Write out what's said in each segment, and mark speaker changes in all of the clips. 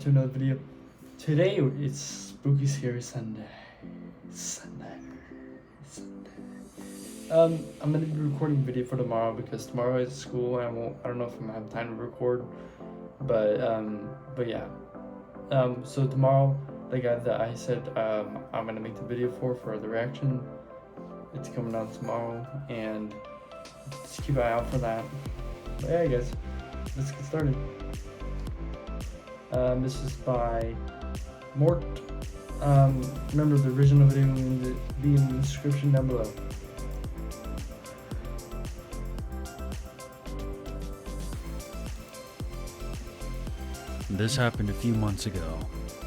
Speaker 1: back to another video. Today it's Spooky Scary Sunday. I'm gonna be recording a video for tomorrow because tomorrow is school and I don't know if I'm gonna have time to record, but yeah. So tomorrow, the guy that I said I'm gonna make the video for the reaction, it's coming out tomorrow, and just keep an eye out for that. But yeah, guys, let's get started. This is by Mort. Remember the original video will be in the description down below.
Speaker 2: This happened a few months ago.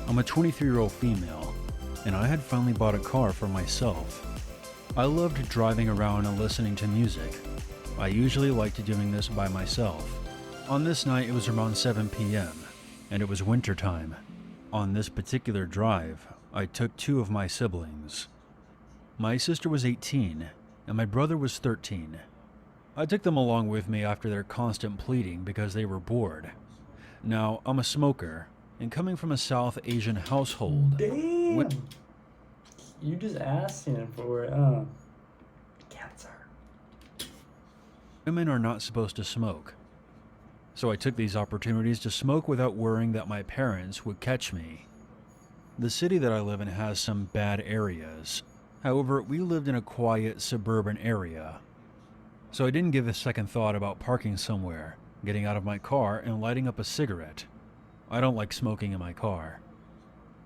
Speaker 2: I'm a 23-year-old female, and I had finally bought a car for myself. I loved driving around and listening to music. I usually liked doing this by myself. On this night, it was around 7 p.m., and it was winter time. On this particular drive, I took two of my siblings. My sister was 18, and my brother was 13. I took them along with me after their constant pleading because they were bored. Now, I'm a smoker, and coming from a South Asian household...
Speaker 1: Damn! You just asking for it, cancer.
Speaker 2: Women are not supposed to smoke. So I took these opportunities to smoke without worrying that my parents would catch me. The city that I live in has some bad areas. However, we lived in a quiet suburban area. So I didn't give a second thought about parking somewhere, getting out of my car and lighting up a cigarette. I don't like smoking in my car.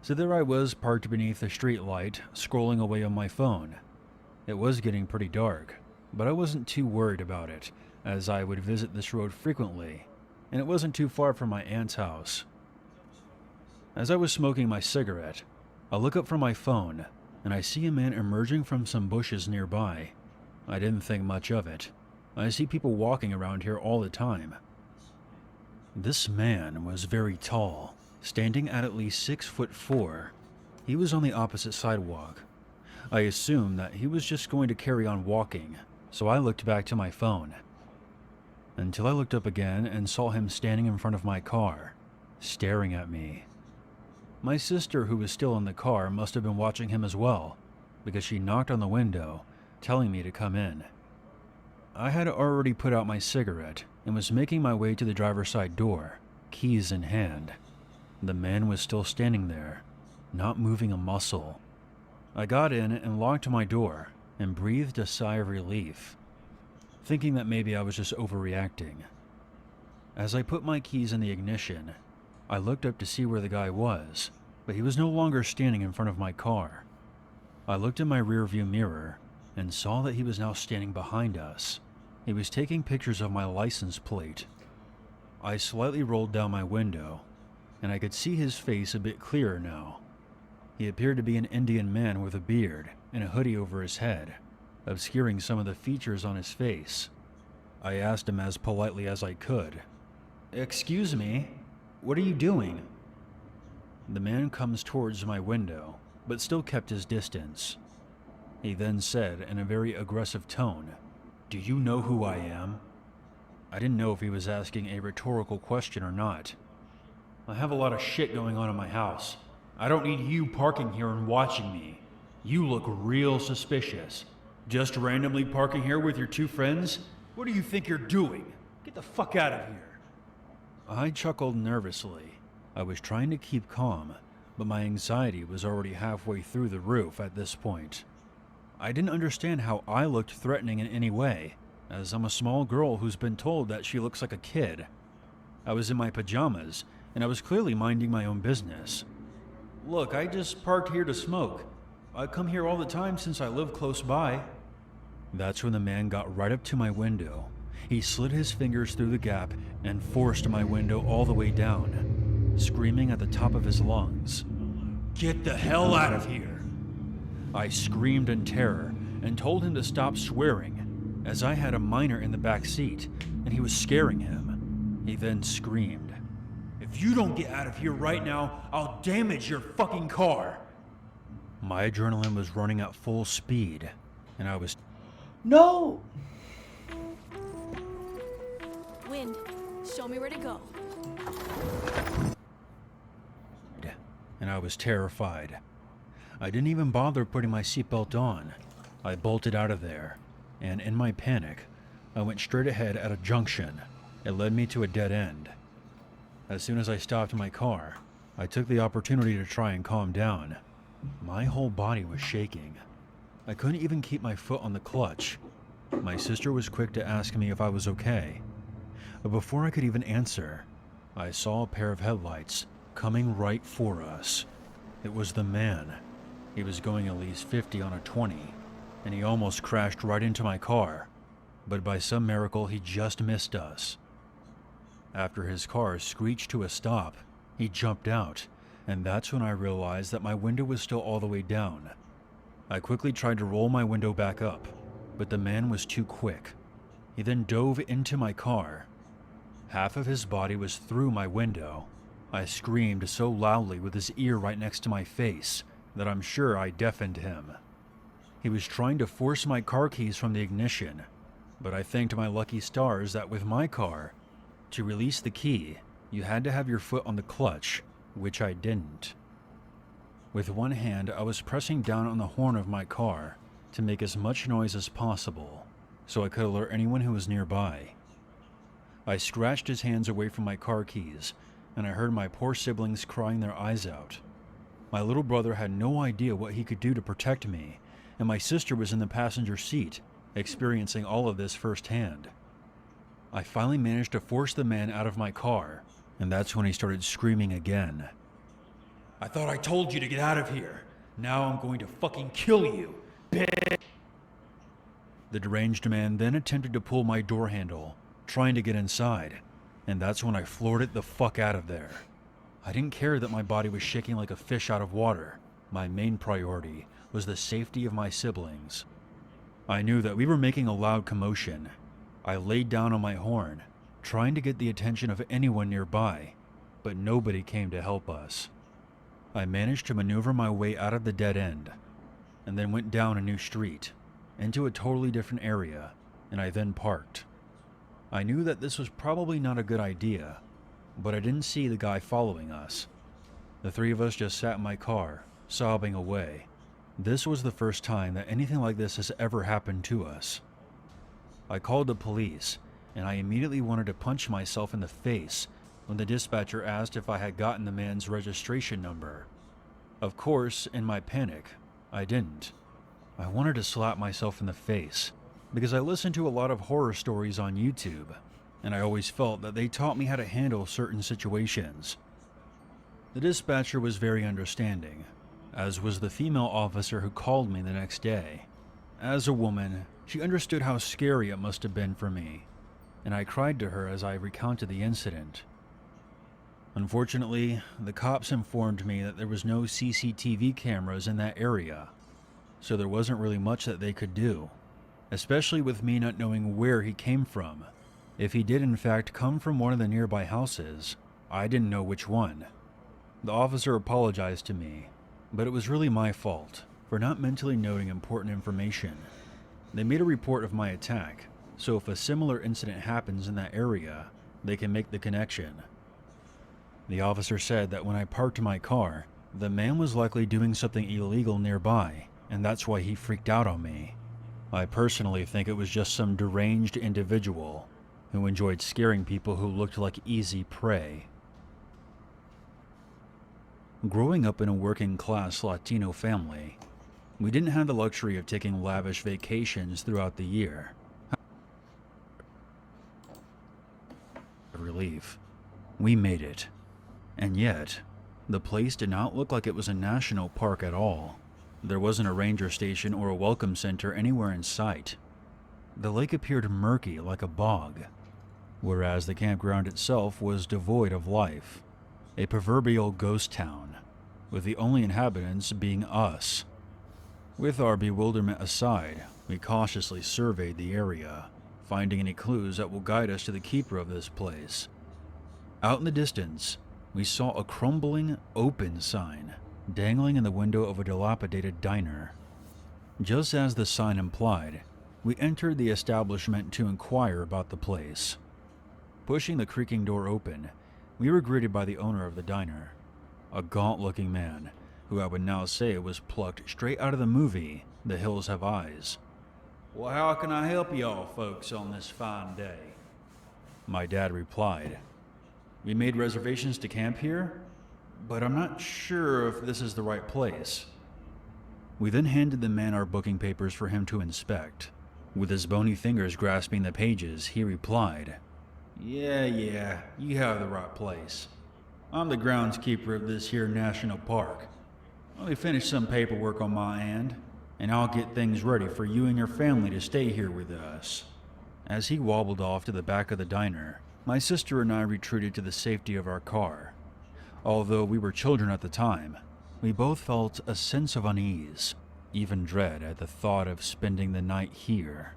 Speaker 2: So there I was, parked beneath a street light, scrolling away on my phone. It was getting pretty dark, but I wasn't too worried about it, as I would visit this road frequently, and it wasn't too far from my aunt's house. As I was smoking my cigarette, I look up from my phone, and I see a man emerging from some bushes nearby. I didn't think much of it. I see people walking around here all the time. This man was very tall, standing at least 6'4". He was on the opposite sidewalk. I assumed that he was just going to carry on walking, so I looked back to my phone. Until I looked up again and saw him standing in front of my car, staring at me. My sister, who was still in the car, must have been watching him as well, because she knocked on the window, telling me to come in. I had already put out my cigarette and was making my way to the driver's side door, keys in hand. The man was still standing there, not moving a muscle. I got in and locked my door and breathed a sigh of relief, thinking that maybe I was just overreacting. As I put my keys in the ignition, I looked up to see where the guy was, but he was no longer standing in front of my car. I looked in my rearview mirror and saw that he was now standing behind us. He was taking pictures of my license plate. I slightly rolled down my window, and I could see his face a bit clearer now. He appeared to be an Indian man with a beard and a hoodie over his head, obscuring some of the features on his face. I asked him as politely as I could, "Excuse me, what are you doing?" The man comes towards my window, but still kept his distance. He then said in a very aggressive tone, "Do you know who I am?" I didn't know if he was asking a rhetorical question or not. "I have a lot of shit going on in my house. I don't need you parking here and watching me. You look real suspicious. Just randomly parking here with your two friends? What do you think you're doing? Get the fuck out of here." I chuckled nervously. I was trying to keep calm, but my anxiety was already halfway through the roof at this point. I didn't understand how I looked threatening in any way, as I'm a small girl who's been told that she looks like a kid. I was in my pajamas, and I was clearly minding my own business. "Look, I just parked here to smoke. I come here all the time since I live close by." That's when the man got right up to my window. He slid his fingers through the gap and forced my window all the way down, screaming at the top of his lungs, "Get the hell out of here!" I screamed in terror and told him to stop swearing, as I had a minor in the back seat and he was scaring him. He then screamed, "If you don't get out of here right now, I'll damage your fucking car." My adrenaline was running at full speed, and I was...
Speaker 1: No!
Speaker 3: Wind, show me where to go.
Speaker 2: and I was terrified. I didn't even bother putting my seatbelt on. I bolted out of there, and in my panic, I went straight ahead at a junction. It led me to a dead end. As soon as I stopped my car, I took the opportunity to try and calm down. My whole body was shaking. I couldn't even keep my foot on the clutch. My sister was quick to ask me if I was okay. But before I could even answer, I saw a pair of headlights coming right for us. It was the man. He was going at least 50 on a 20, and he almost crashed right into my car. But by some miracle, he just missed us. After his car screeched to a stop, he jumped out, and that's when I realized that my window was still all the way down. I quickly tried to roll my window back up, but the man was too quick. He then dove into my car. Half of his body was through my window. I screamed so loudly with his ear right next to my face that I'm sure I deafened him. He was trying to force my car keys from the ignition, but I thanked my lucky stars that with my car, to release the key, you had to have your foot on the clutch, which I didn't. With one hand, I was pressing down on the horn of my car to make as much noise as possible, so I could alert anyone who was nearby. I scratched his hands away from my car keys, and I heard my poor siblings crying their eyes out. My little brother had no idea what he could do to protect me, and my sister was in the passenger seat, experiencing all of this firsthand. I finally managed to force the man out of my car, and that's when he started screaming again. "I thought I told you to get out of here. Now I'm going to fucking kill you, bitch." The deranged man then attempted to pull my door handle, trying to get inside, and that's when I floored it the fuck out of there. I didn't care that my body was shaking like a fish out of water. My main priority was the safety of my siblings. I knew that we were making a loud commotion. I laid down on my horn, trying to get the attention of anyone nearby, but nobody came to help us. I managed to maneuver my way out of the dead end, and then went down a new street, into a totally different area, and I then parked. I knew that this was probably not a good idea, but I didn't see the guy following us. The three of us just sat in my car, sobbing away. This was the first time that anything like this has ever happened to us. I called the police, and I immediately wanted to punch myself in the face when the dispatcher asked if I had gotten the man's registration number. Of course, in my panic, I didn't. I wanted to slap myself in the face, because I listened to a lot of horror stories on YouTube, and I always felt that they taught me how to handle certain situations. The dispatcher was very understanding, as was the female officer who called me the next day. As a woman, she understood how scary it must have been for me, and I cried to her as I recounted the incident. Unfortunately, the cops informed me that there was no CCTV cameras in that area, so there wasn't really much that they could do, especially with me not knowing where he came from. If he did in fact come from one of the nearby houses, I didn't know which one. The officer apologized to me, but it was really my fault for not mentally noting important information. They made a report of my attack, so if a similar incident happens in that area, they can make the connection. The officer said that when I parked my car, the man was likely doing something illegal nearby, and that's why he freaked out on me. I personally think it was just some deranged individual who enjoyed scaring people who looked like easy prey. Growing up in a working-class Latino family, we didn't have the luxury of taking lavish vacations throughout the year. Relief. We made it. And yet, the place did not look like it was a national park at all. There wasn't a ranger station or a welcome center anywhere in sight. The lake appeared murky like a bog, whereas the campground itself was devoid of life. A proverbial ghost town, with the only inhabitants being us. With our bewilderment aside, we cautiously surveyed the area, finding any clues that will guide us to the keeper of this place. Out in the distance, we saw a crumbling, open sign dangling in the window of a dilapidated diner. Just as the sign implied, we entered the establishment to inquire about the place. Pushing the creaking door open, we were greeted by the owner of the diner. a gaunt-looking man who I would now say was plucked straight out of the movie The Hills Have Eyes. "Well, how can I help y'all folks on this fine day?" My dad replied, "We made reservations to camp here, but I'm not sure if this is the right place." We then handed the man our booking papers for him to inspect. With his bony fingers grasping the pages, he replied, Yeah, you have the right place. I'm the groundskeeper of this here national park. Let me finish some paperwork on my end, and I'll get things ready for you and your family to stay here with us." As he wobbled off to the back of the diner, my sister and I retreated to the safety of our car. Although we were children at the time, we both felt a sense of unease, even dread at the thought of spending the night here.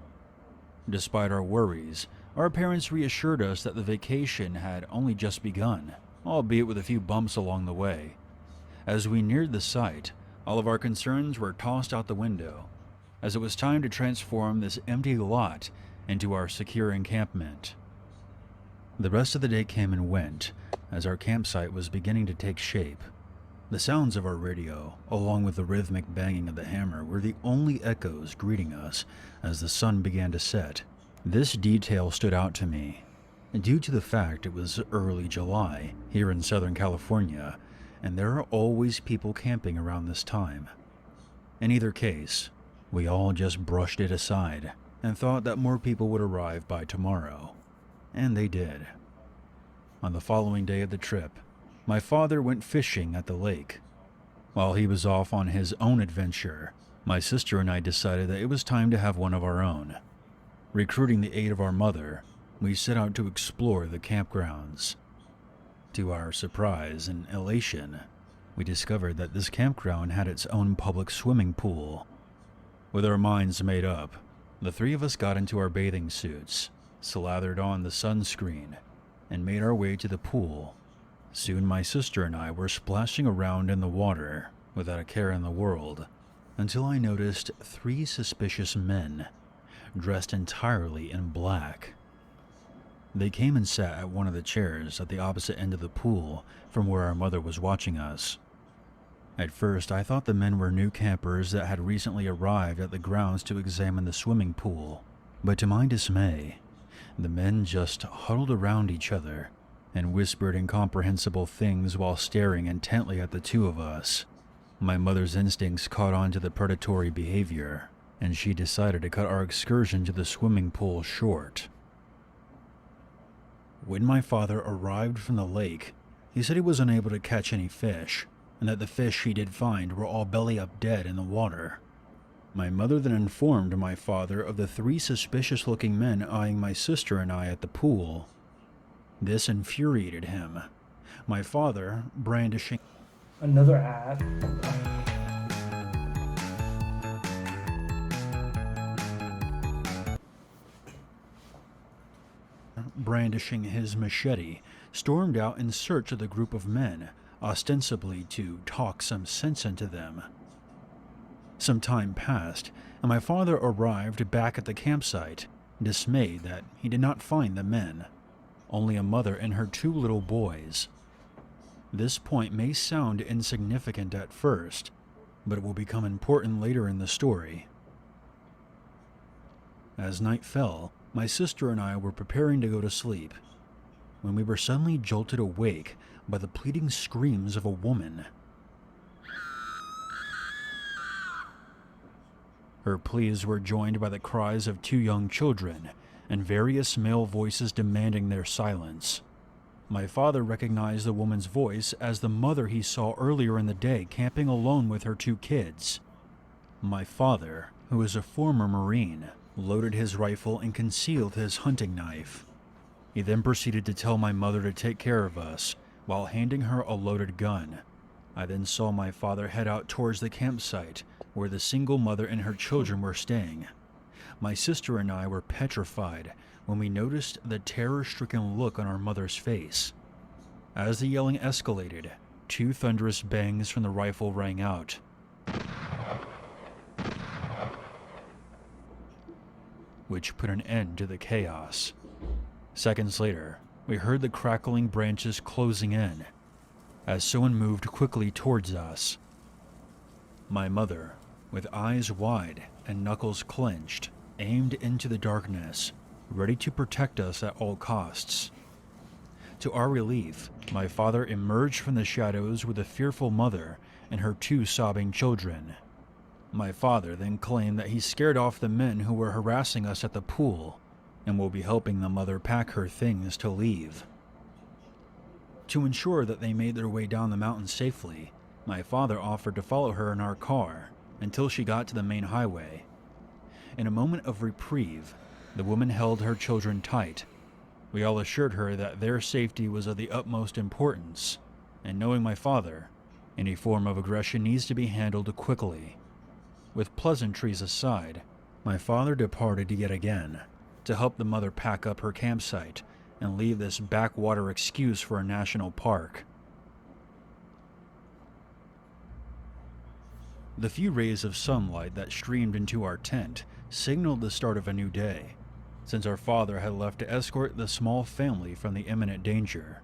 Speaker 2: Despite our worries, our parents reassured us that the vacation had only just begun, albeit with a few bumps along the way. As we neared the site, all of our concerns were tossed out the window, as it was time to transform this empty lot into our secure encampment. The rest of the day came and went, as our campsite was beginning to take shape. The sounds of our radio, along with the rhythmic banging of the hammer, were the only echoes greeting us as the sun began to set. This detail stood out to me, due to the fact it was early July here in Southern California, and there are always people camping around this time. In either case, we all just brushed it aside and thought that more people would arrive by tomorrow. And they did. On the following day of the trip, my father went fishing at the lake. While he was off on his own adventure, my sister and I decided that it was time to have one of our own. Recruiting the aid of our mother, we set out to explore the campgrounds. To our surprise and elation, we discovered that this campground had its own public swimming pool. With our minds made up, the three of us got into our bathing suits, slathered on the sunscreen, and made our way to the pool. Soon my sister and I were splashing around in the water without a care in the world, until I noticed three suspicious men, dressed entirely in black. They came and sat at one of the chairs at the opposite end of the pool from where our mother was watching us. At first, I thought the men were new campers that had recently arrived at the grounds to examine the swimming pool, but to my dismay, the men just huddled around each other and whispered incomprehensible things while staring intently at the two of us. My mother's instincts caught on to the predatory behavior, and she decided to cut our excursion to the swimming pool short. When my father arrived from the lake, he said he was unable to catch any fish, and that the fish he did find were all belly up dead in the water. My mother then informed my father of the three suspicious-looking men eyeing my sister and I at the pool. This infuriated him, my father brandishing
Speaker 1: Another ad.
Speaker 2: brandishing his machete, stormed out in search of the group of men, ostensibly to talk some sense into them. Some time passed, and my father arrived back at the campsite, dismayed that he did not find the men, only a mother and her two little boys. This point may sound insignificant at first, but it will become important later in the story. As night fell, my sister and I were preparing to go to sleep, when we were suddenly jolted awake by the pleading screams of a woman. Her pleas were joined by the cries of two young children, and various male voices demanding their silence. My father recognized the woman's voice as the mother he saw earlier in the day camping alone with her two kids. My father, who is a former Marine, loaded his rifle and concealed his hunting knife. He then proceeded to tell my mother to take care of us, while handing her a loaded gun. I then saw my father head out towards the campsite, where the single mother and her children were staying. My sister and I were petrified when we noticed the terror-stricken look on our mother's face. As the yelling escalated, two thunderous bangs from the rifle rang out, which put an end to the chaos. Seconds later, we heard the crackling branches closing in. as someone moved quickly towards us. My mother, with eyes wide and knuckles clenched, aimed into the darkness, ready to protect us at all costs. To our relief, my father emerged from the shadows with a fearful mother and her 2 sobbing children. My father then claimed that he scared off the men who were harassing us at the pool and will be helping the mother pack her things to leave. To ensure that they made their way down the mountain safely, my father offered to follow her in our car until she got to the main highway. In a moment of reprieve, the woman held her children tight. We all assured her that their safety was of the utmost importance, and knowing my father, any form of aggression needs to be handled quickly. With pleasantries aside, my father departed yet again to help the mother pack up her campsite and leave this backwater excuse for a national park. The few rays of sunlight that streamed into our tent signaled the start of a new day, since our father had left to escort the small family from the imminent danger.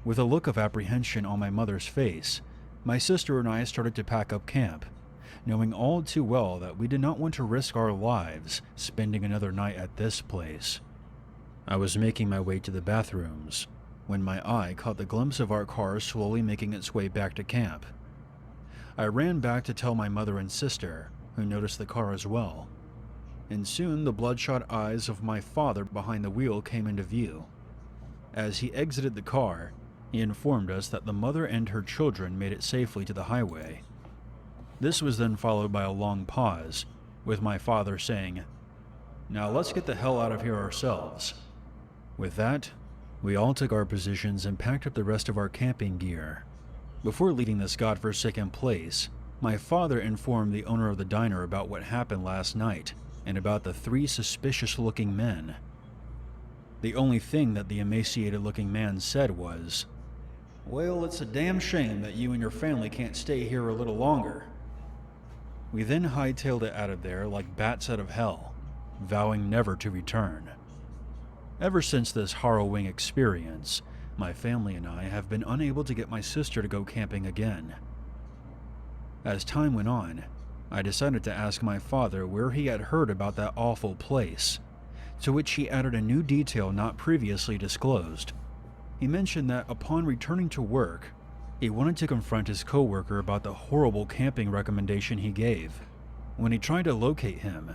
Speaker 2: With a look of apprehension on my mother's face, my sister and I started to pack up camp, knowing all too well that we did not want to risk our lives spending another night at this place. I was making my way to the bathrooms when my eye caught the glimpse of our car slowly making its way back to camp. I ran back to tell my mother and sister, who noticed the car as well, and soon the bloodshot eyes of my father behind the wheel came into view. As he exited the car, he informed us that the mother and her children made it safely to the highway. This was then followed by a long pause, with my father saying, "Now let's get the hell out of here ourselves." With that, we all took our positions and packed up the rest of our camping gear. Before leaving this godforsaken place, my father informed the owner of the diner about what happened last night and about the 3 suspicious-looking men. The only thing that the emaciated-looking man said was, "Well, it's a damn shame that you and your family can't stay here a little longer." We then hightailed it out of there like bats out of hell, vowing never to return. Ever since this harrowing experience, my family and I have been unable to get my sister to go camping again. As time went on, I decided to ask my father where he had heard about that awful place, to which he added a new detail not previously disclosed. He mentioned that upon returning to work, he wanted to confront his coworker about the horrible camping recommendation he gave. When he tried to locate him,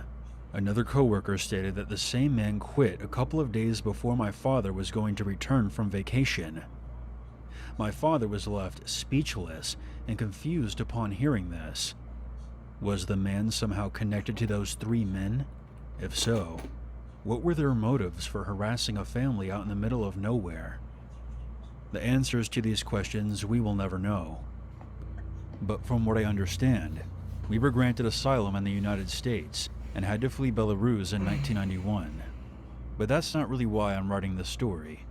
Speaker 2: another coworker stated that the same man quit a couple of days before my father was going to return from vacation. My father was left speechless and confused upon hearing this. Was the man somehow connected to those 3 men? If so, what were their motives for harassing a family out in the middle of nowhere? The answers to these questions we will never know. But from what I understand, we were granted asylum in the United States and had to flee Belarus in 1991. But that's not really why I'm writing this story.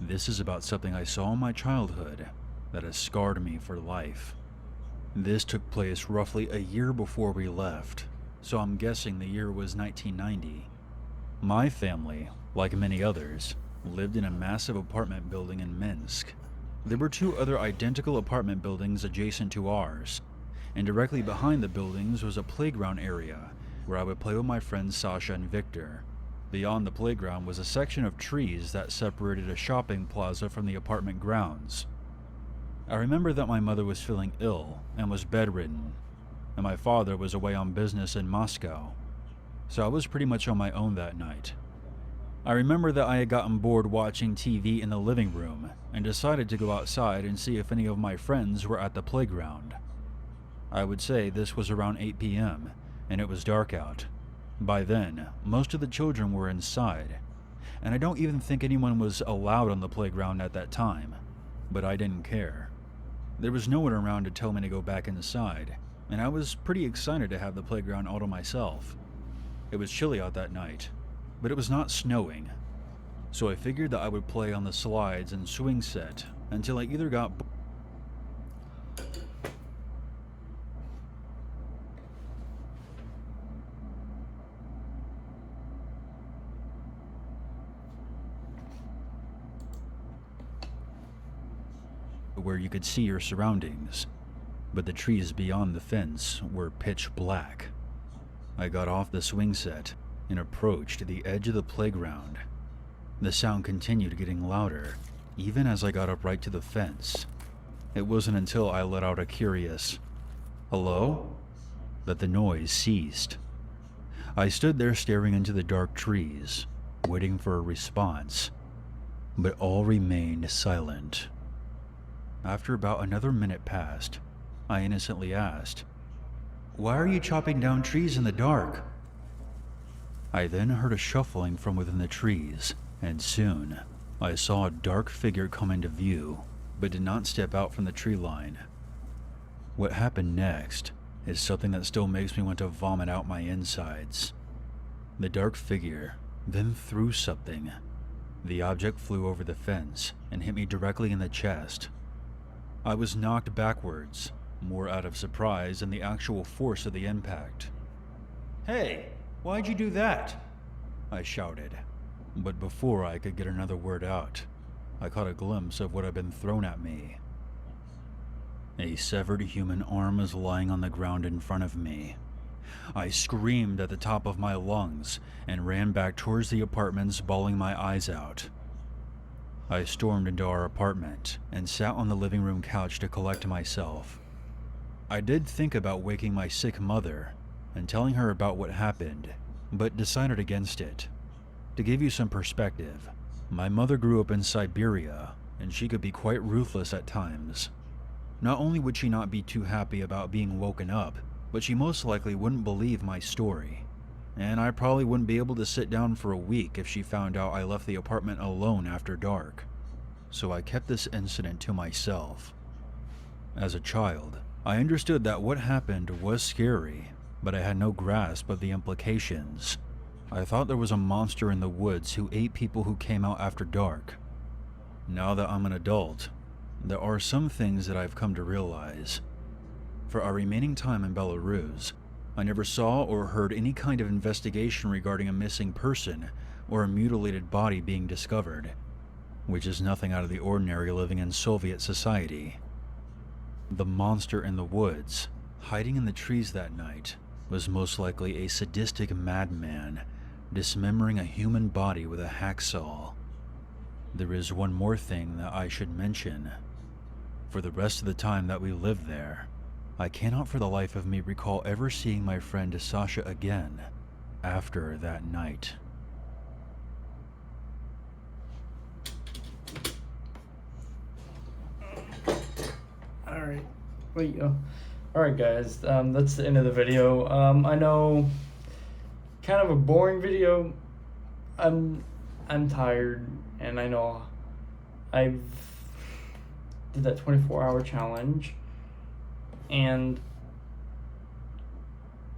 Speaker 2: This is about something I saw in my childhood that has scarred me for life. This took place roughly a year before we left, so I'm guessing the year was 1990. My family, like many others, lived in a massive apartment building in Minsk. There were 2 other identical apartment buildings adjacent to ours, and directly behind the buildings was a playground area where I would play with my friends Sasha and Victor. Beyond the playground was a section of trees that separated a shopping plaza from the apartment grounds. I remember that my mother was feeling ill and was bedridden, and my father was away on business in Moscow, so I was pretty much on my own that night. I remember that I had gotten bored watching TV in the living room and decided to go outside and see if any of my friends were at the playground. I would say this was around 8 p.m., and it was dark out. By then, most of the children were inside, and I don't even think anyone was allowed on the playground at that time, but I didn't care. There was no one around to tell me to go back inside, and I was pretty excited to have the playground all to myself. It was chilly out that night, but it was not snowing, so I figured that I would play on the slides and swing set until I either got where you could see your surroundings, but the trees beyond the fence were pitch black. I got off the swing set and approached the edge of the playground. The sound continued getting louder, even as I got up right to the fence. It wasn't until I let out a curious, "Hello?" that the noise ceased. I stood there staring into the dark trees, waiting for a response, but all remained silent. After about another minute passed, I innocently asked, "Why are you chopping down trees in the dark?" I then heard a shuffling from within the trees, and soon I saw a dark figure come into view, but did not step out from the tree line. What happened next is something that still makes me want to vomit out my insides. The dark figure then threw something. The object flew over the fence and hit me directly in the chest. I was knocked backwards, more out of surprise than the actual force of the impact. "Hey, why'd you do that?" I shouted. But before I could get another word out, I caught a glimpse of what had been thrown at me. A severed human arm was lying on the ground in front of me. I screamed at the top of my lungs and ran back towards the apartments, bawling my eyes out. I stormed into our apartment and sat on the living room couch to collect myself. I did think about waking my sick mother and telling her about what happened, but decided against it. To give you some perspective, my mother grew up in Siberia, and she could be quite ruthless at times. Not only would she not be too happy about being woken up, but she most likely wouldn't believe my story. And I probably wouldn't be able to sit down for a week if she found out I left the apartment alone after dark. So I kept this incident to myself. As a child, I understood that what happened was scary, but I had no grasp of the implications. I thought there was a monster in the woods who ate people who came out after dark. Now that I'm an adult, there are some things that I've come to realize. For our remaining time in Belarus, I never saw or heard any kind of investigation regarding a missing person or a mutilated body being discovered, which is nothing out of the ordinary living in Soviet society. The monster in the woods, hiding in the trees that night, was most likely a sadistic madman, dismembering a human body with a hacksaw. There is one more thing that I should mention. For the rest of the time that we lived there, I cannot for the life of me recall ever seeing my friend Sasha again after that night.
Speaker 1: Alright. Alright guys, that's the end of the video. I know, kind of a boring video. I'm tired, and I know I've did that 24-hour challenge, and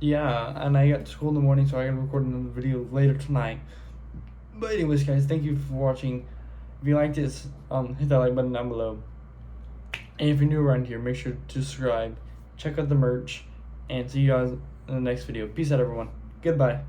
Speaker 1: yeah, and I got to school in the morning, so I gotta record another video later tonight. But anyways guys, thank you for watching. If you liked this, hit that like button down below. And if you're new around here, make sure to subscribe, check out the merch, and see you guys in the next video. Peace out, everyone. Goodbye.